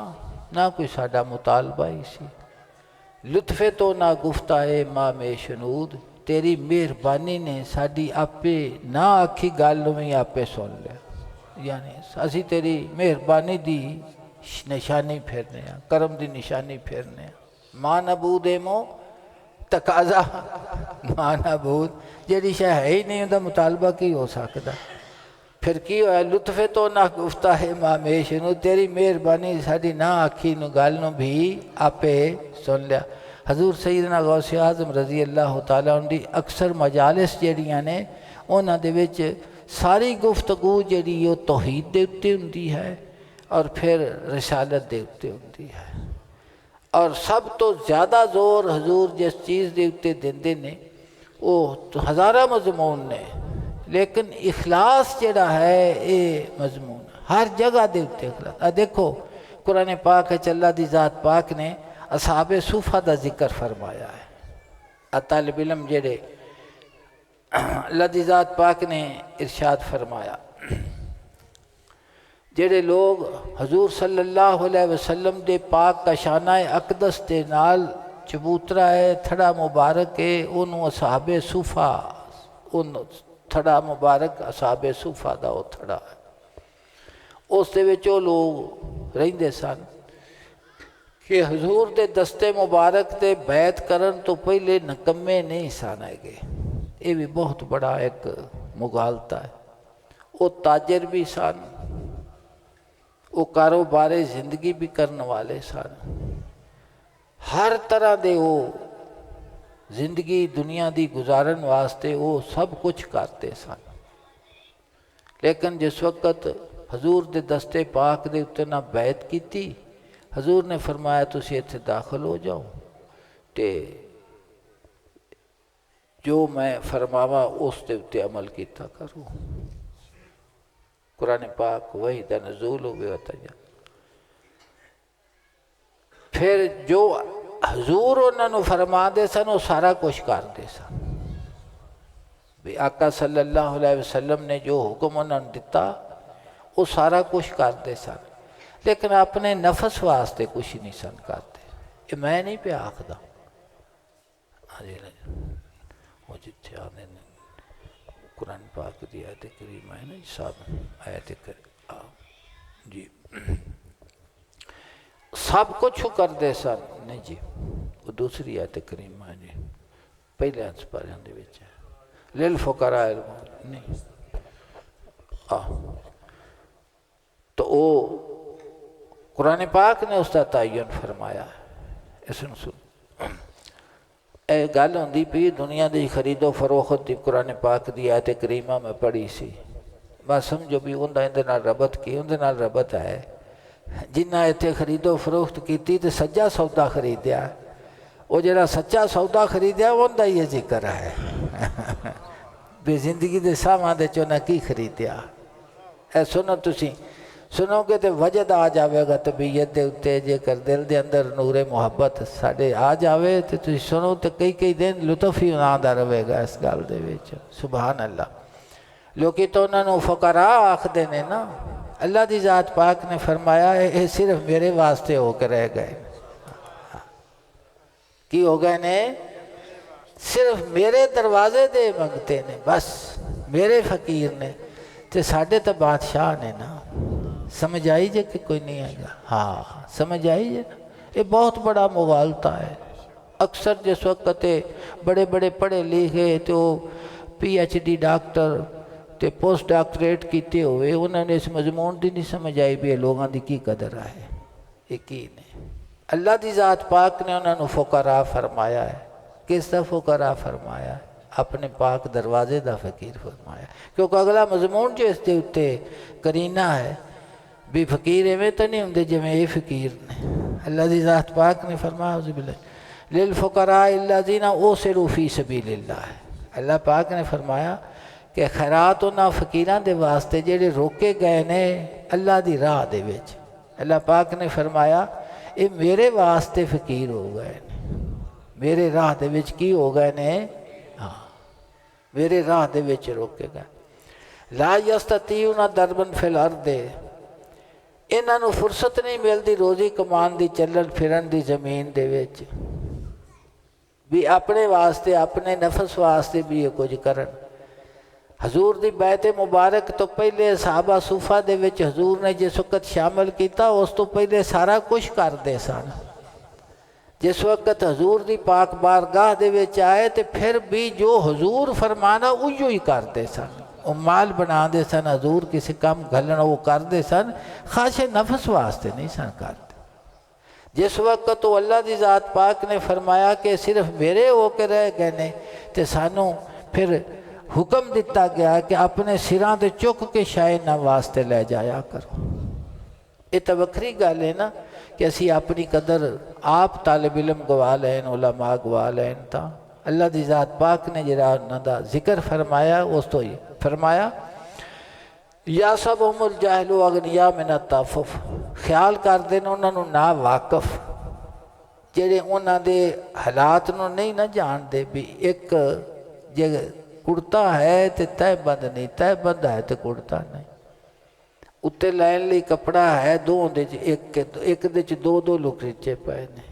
نہ کوئی ساڈا مطالبہ ہی سی، لطف تو نہ گفتائے ماں میں شنود، تیری مہربانی نے ساڈی آپے نہ آکھی گل میں آپے سن لیا، یعنی اسی تیری مہربانی دی نشانی پھرنے ہیں، کرم دی نشانی پھرنے ہیں۔ ماں نبود مو تقاضا ماں نبود، جیڑی شے ہے ہی نہیں اوندا مطالبہ کی ہو سکتا، پھر کی ہویا لطف تو نہ گفتہ ہے ماں میش نو، تیری مہربانی ساڈی نہ آکھی نو گل نو بھی آپے سن لیا۔ حضور سیدنا غوث اعظم رضی اللہ تعالیٰ عنہ دی اکثر مجالس جڑیاں نے انہاں دے وچ ساری گفتگو جڑی وہ توحید دے اتے ہوندی ہے اور پھر رسالت دے اتے ہوندی ہے، اور سب تو زیادہ زور حضور جس چیز دے اتے دیندے نے وہ ہزارہ مضمون نے، لیکن اخلاص جڑا ہے اے مضمون ہر جگہ دے اتے اخلاص۔ دیکھو قرآن پاک ہے اللہ دی ذات پاک نے اصحاب صوفہ دا ذکر فرمایا ہے، طالب علم جڑے اللہ دی ذات پاک نے ارشاد فرمایا جڑے لوگ حضور صلی اللہ علیہ وسلم دے پاک کا شانہ اقدس دے نال چبوترا ہے، تھڑا مبارک ہے، انہوں اصحاب صوفہ، ان تھڑا مبارک اصحاب صوفہ دا وہ تھڑا ہے، اس دے وچوں لوگ رہندے سن کہ حضور دے دستے مبارک دے بیعت کرن تو پہلے نکمے نہیں سن گے، یہ بھی بہت بڑا ایک مغالطہ ہے۔ وہ تاجر بھی سن، وہ کاروبار زندگی بھی کرنے والے سن، ہر طرح دے وہ زندگی دنیا دی گزارن واسطے وہ سب کچھ کرتے سن، لیکن جس وقت حضور دے دستے پاک دے اتنا بیعت کیتی، حضور نے فرمایا تسی اتھے داخل ہو جاؤ تے جو میں فرماوا اس دے اتے عمل کیتا کرو۔ قرآن پاک وحی دا نزول ہوئے ہوتا جا، پھر جو حضور انہوں نے فرما دے سن وہ سارا کچھ کر دے سن، بھی آقا صلی اللہ علیہ وسلم نے جو حکم انہوں نے دیتا وہ سارا کچھ کر دے سن، لیکن اپنے نفس واسطے کچھ نہیں سن کرتے۔ یہ میں نہیں پہ آخدا، وہ جتھے آنے قرآن پاک دی آیت کریم ہے نا صاحب، آیت کریم جی سب کچھ کر دے سن، نہیں جی وہ دوسری آیت کریم ہے جی، پہلے ہنس پارے دے وچ ہے للفقراء نہیں تو وہ قرآن پاک نے اس کا تعین فرمایا ہے۔ اس سن اے گل ہوندی پئی دنیا دی خرید و فروخت دی قرآن پاک دی آیت کریمہ میں پڑھی سی، بس سمجھو بھی اندہ اندے نال ربط کی، اندے نال ربط ہے جنہ ایتھے خرید و فروخت کیتی تے سچا سودا خریدیا، وہ جڑا سچا سودا خریدیا اندہ یہ ذکر ہے بے زندگی دے سامان دے چونہ کی خریدیا۔ اے سنو تسی سنو گے تے وجد آ جاوے گا طبیعت دے اتے، جے کر دل دے اندر نور محبت ساڑے آ جاوے تے تسی سنو تے کئی دن لطف ہی آندا رہے گا اس گل دے وچ۔ سبحان اللہ۔ لوکی تو انہوں نے فقراء آکھ دینے نا، اللہ دی ذات پاک نے فرمایا اے صرف میرے واسطے ہو کے رہ گئے، کی ہو گئے نے صرف میرے دروازے دے منگتے نے، بس میرے فقیر نے تے ساڑھے تا بادشاہ نے نا۔ سمجھ آئی جے کہ کوئی نہیں آئے گا؟ ہاں سمجھ آئی جے نا، یہ بہت بڑا مغالطہ ہے۔ اکثر جس وقت بڑے بڑے پڑھے لکھے تو پی ایچ ڈی ڈاکٹر تے پوسٹ ڈاکٹریٹ کیتے ہوئے انہوں نے اس مضمون دی نہیں سمجھ آئی بھی لوگاں دی کی قدر ہے، یہ کی نہیں۔ اللہ دی ذات پاک نے انہوں نے فقراء فرمایا ہے، کس دا فقراء فرمایا ہے؟ اپنے پاک دروازے دا فقیر فرمایا، کیونکہ اگلا مضمون جو اس دے اتے کرینہ ہے بھی فقیر ایویں تو نہیں ہوندے جو یہ فقیر نے۔ اللہ دی ذات پاک نے فرمایا للفقراء الذین اوسروا فی سبیل اللہ، اللہ پاک نے فرمایا کہ خیرات انہاں فقیران دے واسطے جڑے روکے گئے نے اللہ دی راہ دے وچ، اللہ پاک نے فرمایا یہ میرے واسطے فقیر ہو گئے میرے راہ دے وچ کی ہو گئے نے، ہاں میرے راہ دے وچ روکے گئے۔ لا یستطیعون ضربا فی الارض، انہاں نوں فرصت نہیں ملتی روزی کمان دی، چلن پھرن دی زمین دے وچ، بھی اپنے واسطے اپنے نفس واسطے بھی یہ کچھ کرن۔ حضور دی بیعت مبارک تو پہلے صحابہ صفہ دے وچ حضور نے جس وقت شامل کیتا، اس تو پہلے سارا کچھ کر دے سن۔ جس وقت حضور دی پاک بارگاہ دے وچ آئے تے پھر بھی جو حضور فرمانا اوہی ہی کر دے سن، وہ مال بنا دے سن، حضور کسی کام گھلنا وہ کر دے سن، خواہش نفس واسطے نہیں سن کرتے۔ جس وقت تو اللہ دی ذات پاک نے فرمایا کہ صرف میرے ہو کے رہ گئے نے، تے سانوں پھر حکم دیتا گیا کہ اپنے سراں تے چک کے شاید نہ واسطے لے جایا کرو۔ یہ تو وکری گل ہے نا کہ اسی اپنی قدر آپ طالب علم گوا لین، علماء گوا لین، تا اللہ دی ذات پاک نے جڑا انہاں دا ذکر فرمایا اس تو ہی فرمایا یا سبہم الجاہل اغنیاء من التعفف، خیال کردے نے انہاں نوں نا واقف، جڑے انہاں دے حالات نوں نہیں نہ جان دے، بھی ایک جے کرتا ہے تے تہ بند نہیں، تہ بند ہے تے کرتا نہیں، اتنے لین لئی کپڑا ہے دو دے ایک دے دو دو لکریچے پے نے،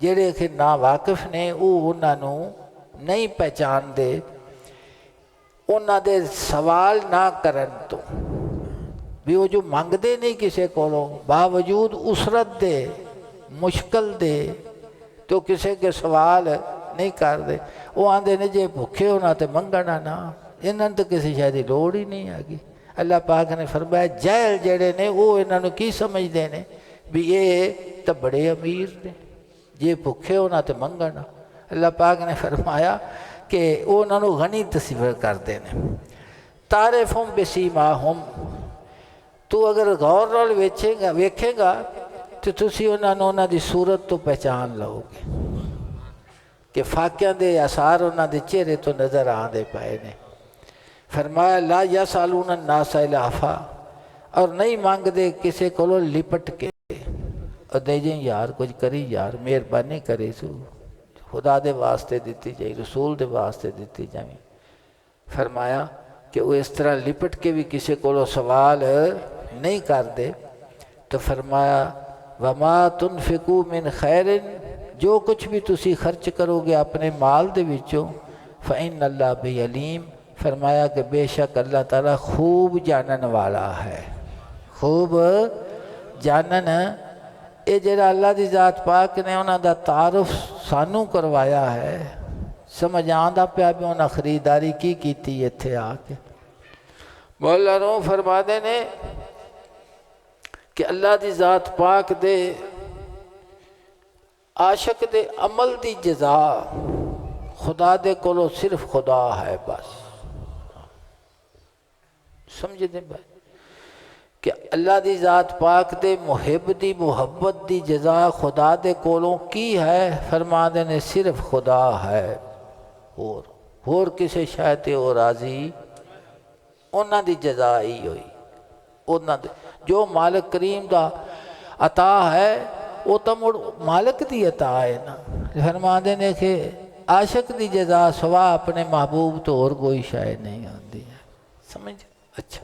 جڑے کہ نا واقف نے وہ انہاں نوں نہیں پہچان دے، انہاں دے سوال نہ کرن تو بھی وہ جو مانگ دے نہیں کسے کولوں، باوجود اسرت دے مشکل دے تو کسے کے سوال نہیں کر دے، وہ آندے نے جے بھوکے ہونا تے منگنا نا، انہاں تو کسی شاید لوڑ ہی نہیں آگی۔ اللہ پاک نے فرمایا جاہل جڑے نے وہ انہاں نوں کی سمجھ دے نے بھی یہ تو بڑے امیر نے، جے بھوکے ہونا تے منگنا۔ اللہ پاک نے فرمایا کہ وہ انہاں نوں غنی تصور کر دے نے۔ تعرفہم بسیماہم، تو اگر غور نال ویکھے گا تو تسی انہاں نوں انہاں دی صورت تو پہچان لو گے کہ فاقیاں دے اثار انہاں دے چہرے تو نظر آندے پائے نے۔ فرمایا لا یسالون الناس الہافا، اور نہیں مانگ دے کسے کولو لپٹ کے، اور دے جائیں یار کچھ کری یار مہربانی کرے سو، خدا دے واسطے دیتی جائے، رسول دے واسطے دیتی جائیں۔ فرمایا کہ وہ اس طرح لپٹ کے بھی کسی کو سوال نہیں کر دے، تو فرمایا وما تنفقوا من خیر، جو کچھ بھی تسی خرچ کرو گے اپنے مال دے وچوں، فإن اللہ بہ علیم، فرمایا کہ بے شک اللہ تعالیٰ خوب جانن والا ہے، خوب جانن۔ اے جڑا اللہ دی ذات پاک نے انہاں دا تعارف سانوں کروایا ہے، سمجھ آندا پیا بھی انہاں خریداری کی کیتی ایتھے آ کے۔ مولا روم فرما دے نے کہ اللہ دی ذات پاک دے عاشق دے عمل دی جزا خدا دے کولو صرف خدا ہے بس، سمجھ دے بھائی کہ اللہ دی ذات پاک دے محب دی محبت دی جزا خدا دے کولوں کی ہے؟ فرما دے نے صرف خدا ہے، اور کسے شاید اور راضی انہاں دی جزا ہی ہوئی، انہاں دے جو مالک کریم دا عطا ہے وہ تو مڑ مالک دی عطا ہے نا۔ فرما دے نے کہ عاشق دی جزا سوا اپنے محبوب تو اور کوئی شاید نہیں آندی ہے، سمجھ؟ اچھا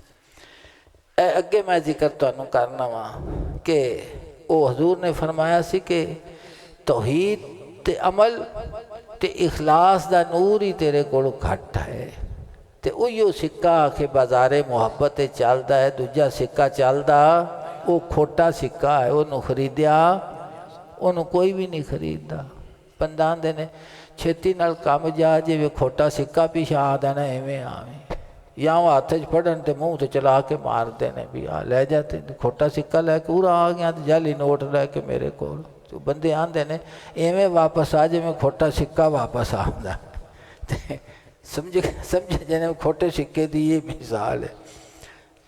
اے اگے میں ذکر تانوں کرنا وا کہ او حضور نے فرمایا سی کہ توحید تے عمل تے اخلاص دا نور ہی تیرے کولوں گھٹ ہے، تے اوہیو سکہ کہ بازار محبت چلدا ہے، دوجا سکہ چلدا وہ کھوٹا سکہ ہے، انہوں خریدیا انہوں کوئی بھی نہیں خریددا۔ بندان دے نے چھتی نال کام جا جے وہ کھوٹا سکہ پیچھے آ دینا ایویں آویں، یا وہ ہاتھ پڑھن تے منہ تے چلا کے مار دینے بھی لے جاتے، کھوٹا سکہ لے کے پورا آ گیا تے جعلی نوٹ لے کے میرے کو تو بندے آندے نے ایویں واپس آ جے میں کھوٹا سکہ واپس آندا، سمجھے جنے کھوٹے سکے دی یہ مثال ہے۔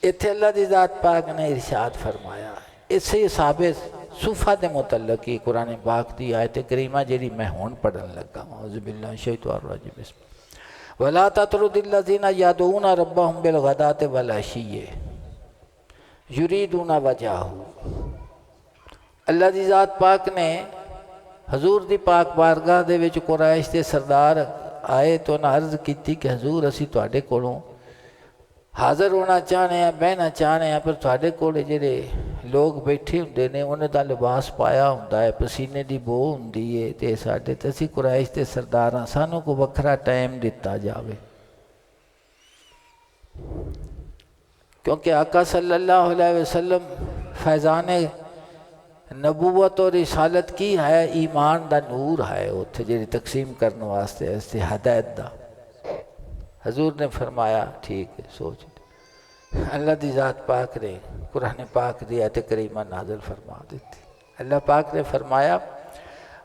اتھے اللہ دی ذات پاک نے ارشاد فرمایا، اس سے ثابت صفہ دے متعلق کی قرآن پاک دی آیت کریمہ جیڑی میں ہون پڑھن لگا، اعوذ باللہ الشیطان الرجیم، بسم اللہ۔ وَلَا تَطْرُدِ الَّذِينَ يَدْعُونَ رَبَّهُمْ بِالْغَدَاةِ وَالْعَشِيِّ يُرِيدُونَ وَجْهَهُ۔ اللہ دی ذات پاک نے حضور دی پاک بارگاہ دے وچ قریش دے سردار آئے تو انہاں عرض کیتی کہ حضور اسی تواڈے کولوں حاضر ہونا چاہنے ہیں، بہنا چاہنے ہیں، پر تواڈے کولے جڑے لوگ بیٹھے ہوندے نے انہاں دا لباس پایا ہوندا ہے، پسینے دی بو ہوندی ہے، تے ساڈے تے اسی قریش دے سرداراں سانوں کو وکھرا ٹائم دتا جاوے، کیونکہ آقا صلی اللہ علیہ وسلم فیضان نبوت اور رسالت کی ہے، ایمان دا نور ہے اتھے جڑی تقسیم کرنے واسطے اس ہدایت دا۔ حضور نے فرمایا ٹھیک ہے، سوچ اللہ دی ذات پاک نے قرآن پاک دی آیت کریمہ نازل فرما دیتی۔ اللہ پاک نے فرمایا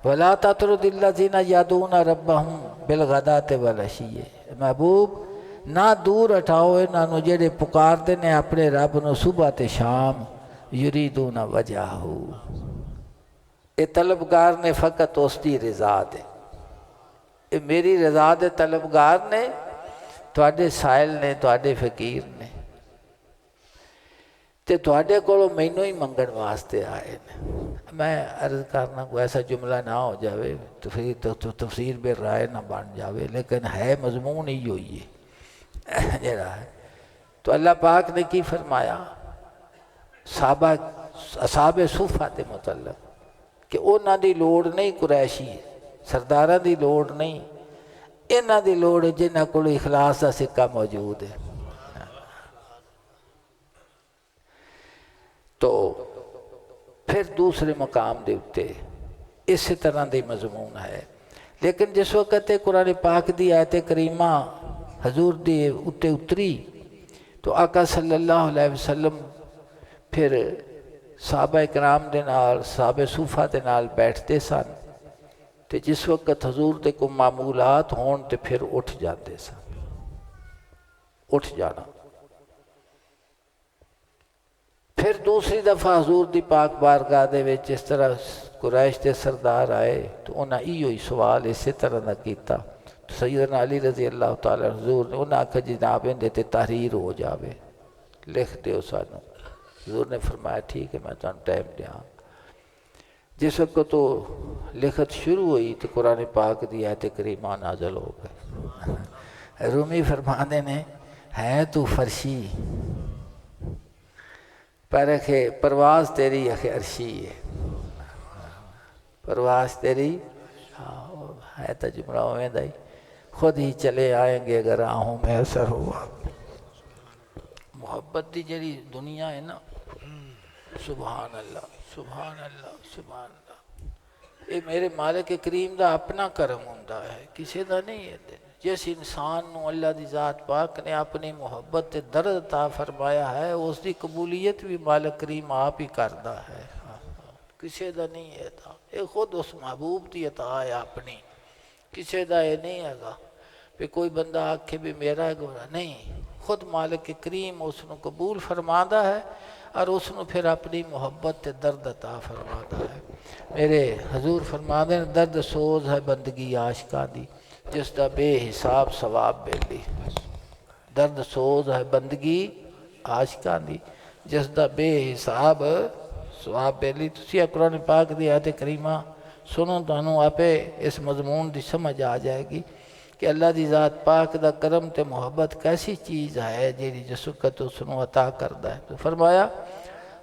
وَلَا تَطْرُدِ الَّذِينَ يَدْعُونَ رَبَّهُمْ بِالْغَدَاةِ وَالْعَشِيِّ، محبوب نہ دور ہٹاؤ انہاں جڑے پکار نے اپنے رب نو صبح تے شام، یریدون وجہہ، اے طلبگار نے فقط اس دی رضا دے، اے میری رضا دے طلبگار نے، تواڈے سائل نے، تواڈے فقیر نے، تے تواڈے کولوں مینوں ہی منگن واسطے آئے نے۔ میں عرض کرنا کوئی ایسا جملہ نہ ہو جاوے تفسیر بے رائے نہ بن جاوے، لیکن ہے مضمون ہی ہوئی ہے جڑا ہے۔ تو اللہ پاک نے کی فرمایا صحابہ اصحاب صفہ دے متعلق کہ انہاں دی لوڑ نہیں قریشی سرداراں دی لوڑ نہیں، انہاں دی لوڑ جنہاں کول اخلاص دا سکہ موجود ہے۔ تو پھر دوسرے مقام دے اتے اسی طرح دی مضمون ہے، لیکن جس وقت قرآن پاک دی آیت کریمہ حضور دی اتے اتری تو آقا صلی اللہ علیہ وسلم پھر صحابہ اکرام دے نال صحابہ صوفہ دے نال بیٹھتے سن، تے جس وقت حضور دے کو معمولات ہون تے پھر اٹھ جاتے سن، اٹھ جانا۔ پھر دوسری دفعہ حضور دی پاک بارگاہ دے وچ اس طرح قریش دے سردار آئے تو انہاں ایہو ہی سوال اسی طرح دا کیتا، تو سیدنا علی رضی اللہ تعالیٰ حضور نے انہاں آکھا جناب اندے تے تحریر ہو جاوے، لکھ دیو سانوں۔ حضور نے فرمایا ٹھیک ہے میں تانوں ٹائم دیاں۔ جس وقت تو لکھت شروع ہوئی تو قرآن پاک دی آیت کریمہ نازل ہو گئے۔ رومی فرماندے نے ہے تو فرشی پر کہ پرواز تیری اخی عرشی ہے، پرواز تیری ہے تا جملہ ہوئے دائی، خود ہی چلے آئیں گے اگر آہوں میں اثر ہوا۔ محبت دی جڑی دنیا ہے نا، سبحان اللہ سبحان اللہ سبحان اللہ، یہ میرے مالک کریم دا اپنا کرم ہوندا ہے، کسی دا نہیں ہے۔ جس انسان نو اللہ دی ذات پاک نے اپنی محبت تے درد عطا فرمایا ہے، اس دی قبولیت بھی مالک کریم آپ ہی کردا ہے، کسی دا نہیں ہے تھا، یہ خود اس محبوب دی عطا ہے اپنی، کسی دا یہ نہیں ہے گا پہ کوئی بندہ آکھے بھی میرا ہے گورا نہیں، خود مالک کریم اس نو قبول فرمادا ہے اور اس نو پھر اپنی محبت تے درد عطا فرمادا ہے۔ میرے حضور فرماندے ہیں درد سوز ہے بندگی عاشقاں دی، جس دا بے حساب ثواب بیلی، درد سوز ہے بندگی عاشقاں دی، جس دا بے حساب ثواب بیلی۔ تسی قرآن پاک دی آیت کریمہ سنو تانوں آپے اس مضمون دی سمجھ آ جائے گی کہ اللہ دی ذات پاک دا کرم تے محبت کیسی چیز ہے جیڑی جس وقت اس نو عطا کردا ہے۔ تو فرمایا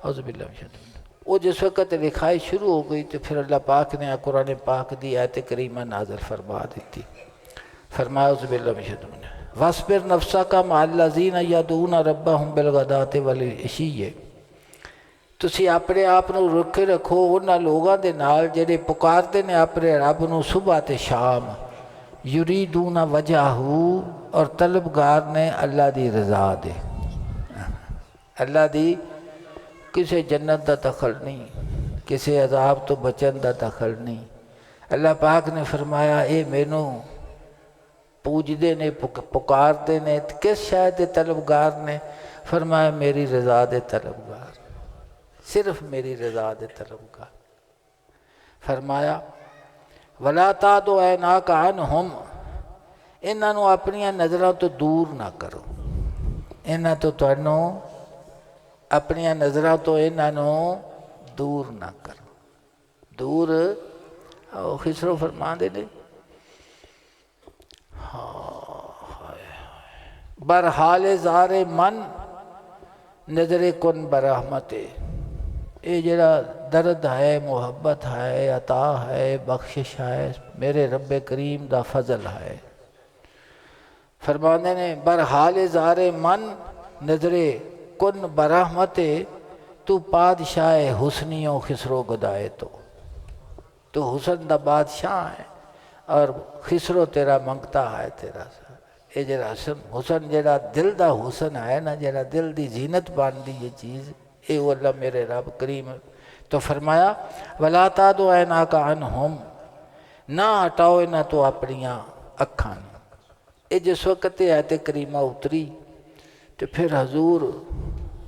اعوذ باللہ من الشیطان، وہ جس وقت لکھائی شروع ہو گئی تو پھر اللہ پاک نے قرآن پاک دی آیت کریمہ نازل فرما دیتی۔ فرمایا اعوذ باللہ من الشیطان وَاصْبِرْ نَفْسَكَ مَعَ الَّذِينَ يَدْعُونَ رَبَّهُمْ بِالْغَدَاةِ وَالْعَشِيِّ، تسی اپنے آپ نو رکھے رکھو انہاں لوگاں دے نال جڑے پکارتے نے اپنے رب نو صبح تے شام، یریدون وجہہ، اور طلبگار نے اللہ دی رضا دے، اللہ دی کسی جنت دا دخل نہیں، کسی عذاب تو بچن دا دخل نہیں۔ اللہ پاک نے فرمایا اے مینوں پوجدے نے پکارتے نے، کس شاید طلبگار نے؟ فرمایا میری رضا دے طلبگار، صرف میری رضا دے طلبگار۔ فرمایا وَلَا تَعْدُ عَيْنَاكَ عَنْهُمْ، انہاں نو اپنی نظروں تو دور نہ کرو، انہاں تو تانوں اپنی نظروں تو انہاں نو دور نہ کرو، دور خسرو فرما دے نے برحال زار من نظر کن برحمت، یہ جڑا درد ہے، محبت ہے، عطا ہے، بخشش ہے، میرے رب کریم دا فضل ہے۔ فرماندے نے برحال زار من نظر کن برحمت، تو بادشاہ حسنیوں خسرو گدائے، تو حسن دا بادشاہ ہے اور خسرو تیرا منگتا ہے تیرا۔ یہ جڑا حسن جڑا دل دا حسن ہے نا، جڑا دل دی زینت بان دی یہ چیز، اے اللہ میرے رب کریم۔ تو فرمایا وَلَا تَعْدُ عَيْنَاكَ عَنْهُمْ، نہ ہٹاؤ نہ تو اپنیاں اکھاں۔ یہ جس وقت آیت کریمہ اتری تو پھر حضور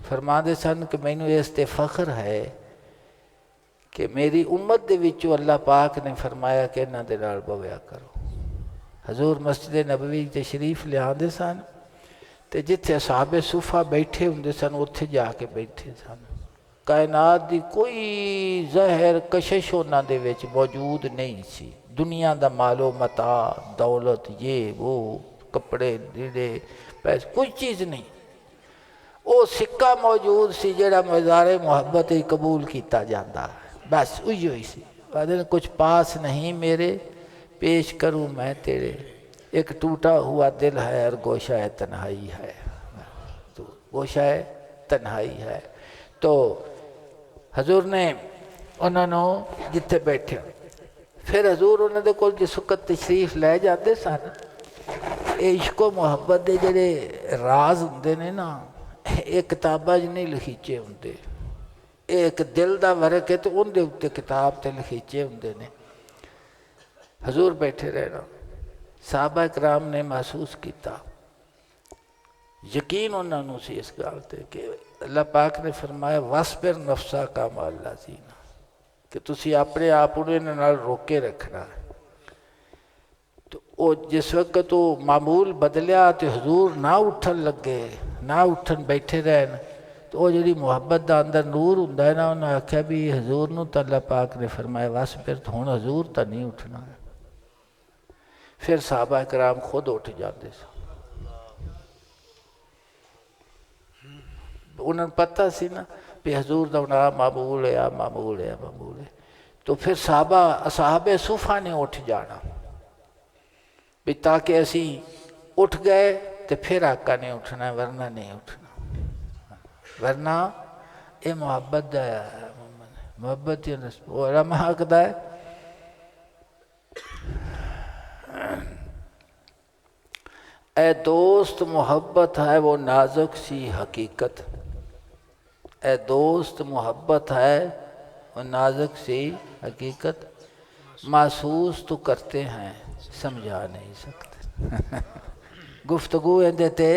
فرما دے سن کہ مینوں اس تے فخر ہے کہ میری امت دے وچوں اللہ پاک نے فرمایا کہ انہاں دے نال بویا کرو۔ حضور مسجد نبوی تشریف لے آندے سن تے جتھے اصحاب صفہ بیٹھے ہوندے سن اتھے جا کے بیٹھے سن۔ کائنات دی کوئی زہر کشش انہاں دے وچ موجود نہیں سی، دنیا دا مال و متاع، دولت، یہ وہ، کپڑے لیڑے پیسے، کوئی چیز نہیں۔ وہ سکہ موجود سی جڑا مزار محبت ہی قبول کیتا جاندہ ہے، بس وہی ہوئی سی۔ بعد کچھ پاس نہیں میرے، پیش کروں میں تیرے، ایک ٹوٹا ہوا دل ہے اور گوشہ تنہائی ہے، تو گوشہ تنہائی ہے۔ تو حضور نے انہوں نے جتھے بیٹھے، پھر حضور انہوں نے کول جس وقت تشریف لے جاتے سن، عشق و محبت دے جڑے راز ہوندے نے نا، ایک کتاباں نہیں لکھیچے ہوندے، ایک دل دا ورق ہے تو ان دے اتے کتاب تے لکھیچے ہوندے نے۔ حضور بیٹھے رہنا، صحابہ اکرام نے محسوس کیتا، یقین انہوں نے سی اس گال تے کہ اللہ پاک نے فرمایا وَاصْبِرْ نَفْسَكَ مَعَ الَّذِينَ، کہ تسی اپنے آپ انہیں نال روکے رکھنا ہے۔ تو وہ جس وقت تو معمول بدلیا تو حضور نہ اٹھن لگے، نہ اٹھن بیٹھے رہن، تو وہ جڑی محبت دا اندر نور ہوندا ہے نا، انہوں نے آکھیا بھی حضور نو تو اللہ پاک نے فرمایا وَاصْبِرْ، تو ہن حضور تا نہیں اٹھنا ہے۔ پھر صحابہ کرام خود اٹھ جاندے سن، انہوں نے پتہ سی نا کہ حضور دا انہاں معمول ہے، معمول ہے، معمول ہے۔ تو پھر اصحاب صفہ نے اٹھ جانا بھی تاکہ اسی اٹھ گئے تو پھر آقا نے اٹھنا، ورنہ نہیں اٹھنا، ورنہ یہ محبت دا ہے، محبت یہ علماء حق دا ہے۔ اے دوست محبت ہے وہ نازک سی حقیقت، اے دوست محبت ہے وہ نازک سی حقیقت، محسوس تو کرتے ہیں سمجھا نہیں سکتے۔ گفتگو اندے تے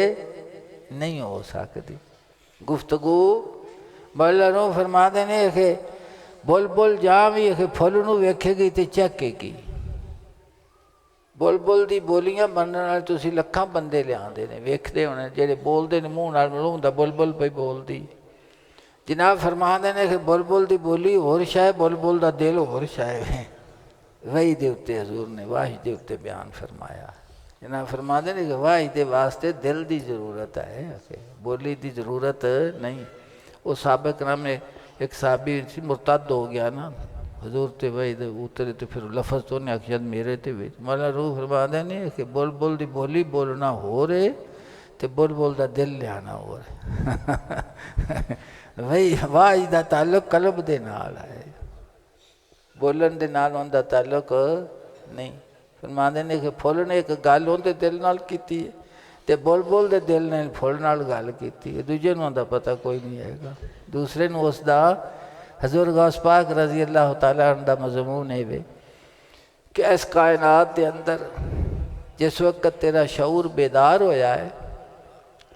نہیں ہو سکتی، گفتگو مولا نو فرما دینے کہ بول بول جاں بھی کہ پھل نو ویکھے گی تے چکے گی۔ بول بول دی بولیاں بننے والے تسی لکھاں بندے لے آندے نے، ویکھدے ہونے جڑے بول دے نے منہ نال ملوں دا بول بول پہ بول دی۔ جناب فرما دینے کہ بول بول دی بولی اور شاہ، بول بول دا دل اور شاہ ہے، وہی دے اتے حضور نے واہی دے اتے بیان فرمایا۔ جناب فرما دینے کہ واہی دے واسطے دل دی ضرورت ہے، بولی دی ضرورت نہیں۔ وہ صحابہ کرام نے ایک صحابی مرتد ہو گیا نا، حضور تے وہی دے اترے تو پھر لفظ تو نے اکشد میرے تے بھی مولا روح فرما دینے کہ بول بول دی بولی بولنا ہو رہے تے بول بول دا دل لیانا ہو رہے۔ وہی واہی دا تعلق قلب دے نال ہے، بولن دے نال ان دا تعلق نہیں۔ فرما دینے کہ پھول نے ایک گل ان دے دل نال کیتی ہے تے بول بول دے دل نے پھول نال گل کیتی ہے، دوجے نو دا پتہ کوئی نہیں ہے گا، دوسرے نو اس دا حضور غوث پاک رضی اللہ تعالیٰ عنہ دا مضمون ہے وے کہ اس کائنات دے اندر جس وقت تیرا شعور بیدار ہویا ہے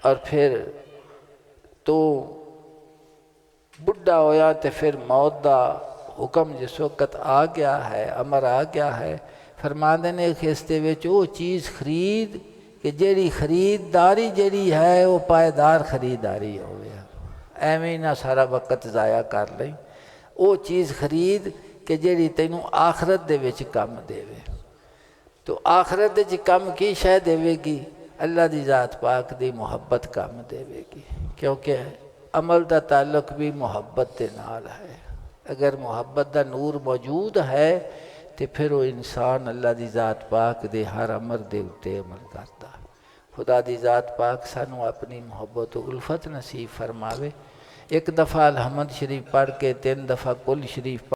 اور پھر تو بڑھا ہویا تے پھر موت دا حکم جس وقت آ گیا ہے، امر آ گیا ہے، فرما دینے خیستے وچ وہ چیز خرید کہ جیڑی خریداری جیڑی ہے وہ پائیدار خریداری ہو گیا، ایویں نہ سارا وقت ضائع کر لیں، وہ چیز خرید کہ جیڑی تینوں آخرت دے وچ کم دیوے۔ تو آخرت دے کم کی شے دیوے گی؟ اللہ دی ذات پاک دی محبت کم دیوے گی، کیونکہ عمل دا تعلق بھی محبت دے نال ہے۔ اگر محبت دا نور موجود ہے تو پھر وہ انسان اللہ دی ذات پاک دے ہر امر دے اتے عمل کرتا۔ خدا دی ذات پاک سانو اپنی محبت و الفت نصیب فرماوے۔ ایک دفعہ الحمد شریف پڑھ کے 3 دفعہ کل شریف